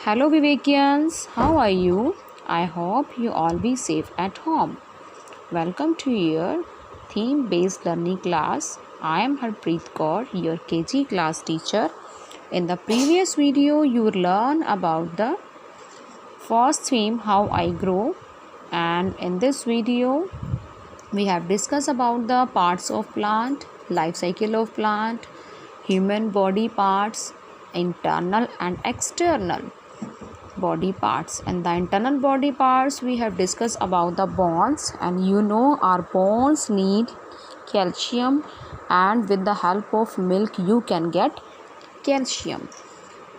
Hello Vivekians, how are you? I hope you all be safe at home. Welcome to your theme-based learning class. I am Harpreet Kaur, your KG class teacher. In the previous video, you learned about the first theme, how I grow, and in this video, we have discussed about the parts of plant, life cycle of plant, human body parts, internal and external body parts. And the internal body parts we have discussed about the bones, and you know our bones need calcium, and with the help of milk you can get calcium.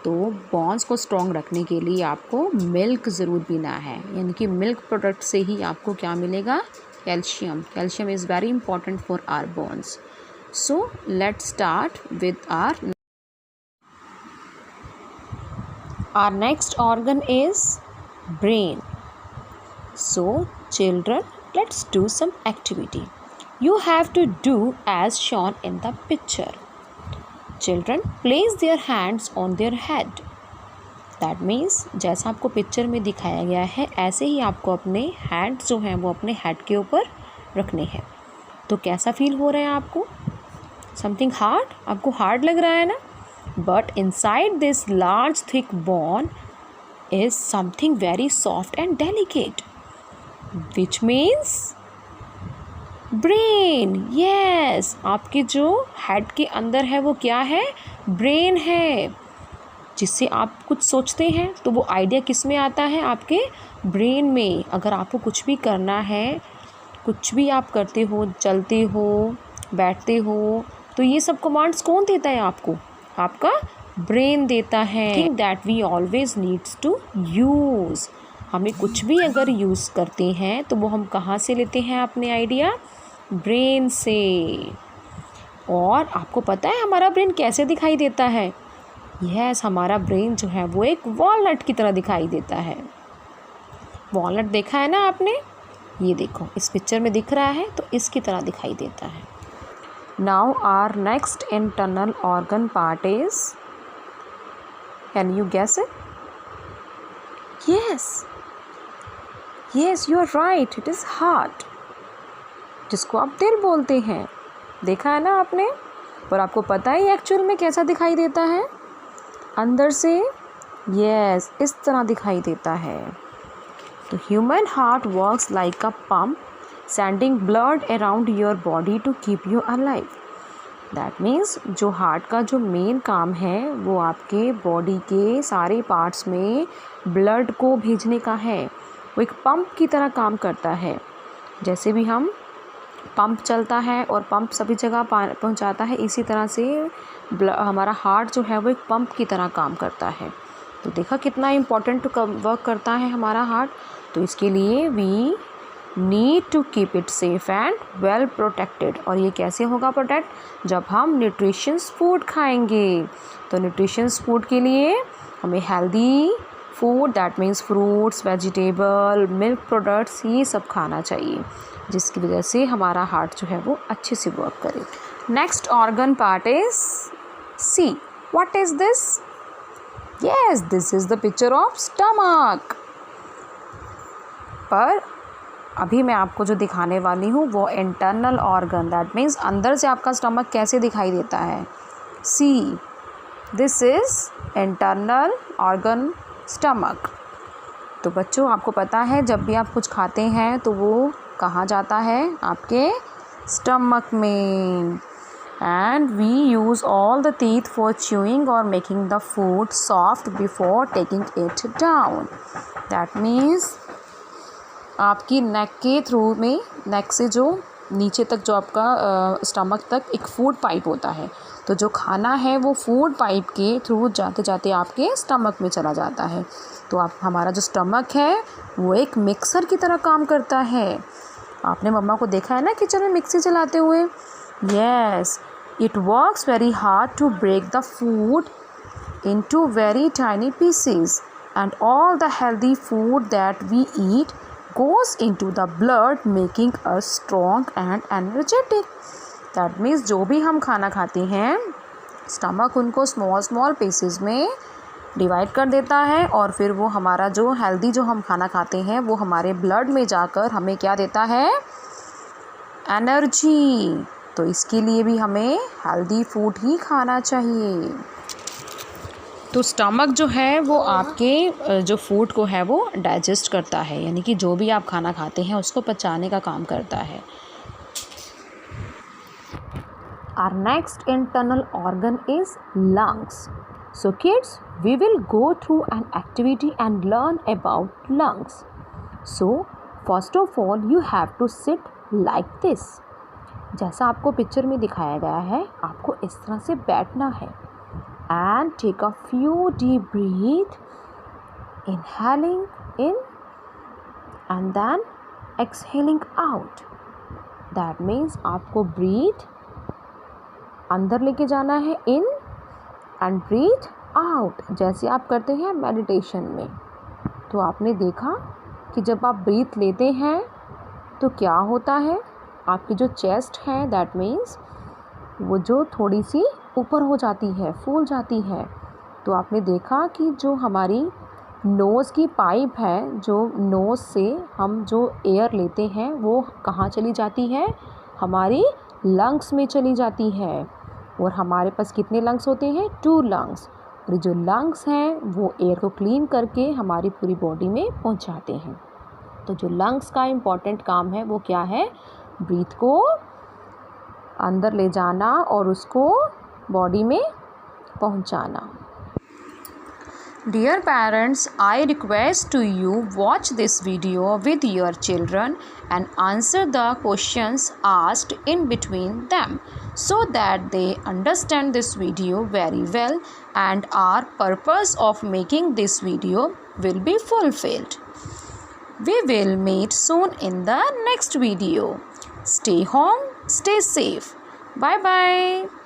तो bones को strong रखने के लिए आपको milk ज़रूर पीना है, यानी कि मिल्क प्रोडक्ट से ही आपको क्या मिलेगा? Calcium. Calcium is very important for our bones. So let's start with our next organ is brain. So children, let's do some activity. You have to do as shown in the picture. Children, place their hands on their head. That means जैसा आपको picture में दिखाया गया है ऐसे ही आपको अपने hands जो हैं वो अपने हेड के ऊपर रखने हैं. तो कैसा फील हो रहा है आपको? Something hard? आपको हार्ड लग रहा है ना? But inside this large thick bone is something very soft and delicate, which means brain. Yes, आपके जो हेड के अंदर है वो क्या है? ब्रेन है. जिससे आप कुछ सोचते हैं तो वो आइडिया किस में आता है? आपके ब्रेन में. अगर आपको कुछ भी करना है, कुछ भी आप करते हो, चलते हो, बैठते हो, तो ये सब कमांड्स कौन देता है आपको? आपका ब्रेन देता है. Think that we always needs to use. हमें कुछ भी अगर यूज़ करते हैं तो वो हम कहाँ से लेते हैं अपने आइडिया? ब्रेन से. और आपको पता है हमारा ब्रेन कैसे दिखाई देता है? यस, हमारा ब्रेन जो है वो एक वॉलनट की तरह दिखाई देता है. वॉलनट देखा है ना आपने? ये देखो इस पिक्चर में दिख रहा है, तो इसकी तरह दिखाई देता है. Now our next internal organ part is, can you guess it? Yes, you are right. It is heart, जिसको आप दिल बोलते हैं. देखा है ना आपने? और आपको पता है एक्चुअल में कैसा दिखाई देता है? अंदर से यस इस तरह दिखाई देता है. तो human heart works like a pump, sending blood around your body to keep you alive. That means जो हार्ट का जो मेन काम है वो आपके बॉडी के सारे पार्ट्स में ब्लड को भेजने का है. वो एक पंप की तरह काम करता है. जैसे भी हम पंप चलता है और पंप सभी जगह पहुंचाता है, इसी तरह से हमारा हार्ट जो है वो एक पंप की तरह काम करता है. तो देखा कितना इम्पोर्टेंट वर्क करता है हमारा हार्ट. तो इसके लिए we need to keep it safe and well protected. और ये कैसे होगा प्रोटेक्ट? जब हम न्यूट्रिशंस फूड खाएंगे. तो न्यूट्रिशंस फूड के लिए हमें healthy food, that means fruits, vegetable, milk products, ये सब खाना चाहिए, जिसकी वजह से हमारा हार्ट जो है वो अच्छे से वर्क करे. Next organ part is see. What is this? Yes, this is the picture of stomach. पर अभी मैं आपको जो दिखाने वाली हूँ वो इंटरनल ऑर्गन, दैट मीन्स अंदर से आपका स्टमक कैसे दिखाई देता है. See, this is internal organ stomach. तो बच्चों आपको पता है जब भी आप कुछ खाते हैं तो वो कहाँ जाता है? आपके स्टमक में. And we use all the teeth for chewing और making the food soft before taking it down. That means आपकी नेक के थ्रू में, नेक से जो नीचे तक जो आपका स्टमक तक एक फूड पाइप होता है, तो जो खाना है वो फूड पाइप के थ्रू जाते जाते आपके स्टमक में चला जाता है. तो आप हमारा जो स्टमक है वो एक मिक्सर की तरह काम करता है. आपने मम्मा को देखा है ना किचन में मिक्सी चलाते हुए? Yes, it works very hard to break the food into very tiny pieces, and all the healthy food that we eat goes into the blood making us strong and energetic. That means जो भी हम खाना खाते हैं stomach उनको small pieces में divide कर देता है और फिर वो हमारा जो हेल्दी जो हम खाना खाते हैं वो हमारे ब्लड में जाकर हमें क्या देता है, एनर्जी। तो इसके लिए भी हमें हेल्दी फूड ही खाना चाहिए। तो स्टमक जो है वो आपके जो फूड को है वो डाइजेस्ट करता है, यानी कि जो भी आप खाना खाते हैं उसको पचाने का काम करता है। Our next internal organ is lungs. So kids, we will go through an activity and learn about lungs. So first of all, you have to sit like this. जैसा आपको पिक्चर में दिखाया गया है, आपको इस तरह से बैठना है। And take a few deep breath, inhaling in and then exhaling out. That means आपको breathe अंदर लेके जाना है इन एंड ब्रीथ आउट, जैसे आप करते हैं मेडिटेशन में। तो आपने देखा कि जब आप ब्रीथ लेते हैं तो क्या होता है, आपकी जो चेस्ट है दैट मीन्स वो जो थोड़ी सी ऊपर हो जाती है, फूल जाती है। तो आपने देखा कि जो हमारी नोज़ की पाइप है, जो नोज़ से हम जो एयर लेते हैं वो कहाँ चली जाती है, हमारी लंग्स में चली जाती है। और हमारे पास कितने लंग्स होते हैं, 2 लंग्स। और जो लंग्स हैं वो एयर को क्लीन करके हमारी पूरी बॉडी में पहुंचाते हैं। तो जो लंग्स का इम्पॉर्टेंट काम है वो क्या है, ब्रीथ को अंदर ले जाना और उसको बॉडी में पहुंचाना। Dear parents, I request to you watch this video with your children and answer the questions asked in between them so that they understand this video very well and our purpose of making this video will be fulfilled. We will meet soon in the next video. Stay home, stay safe. Bye bye.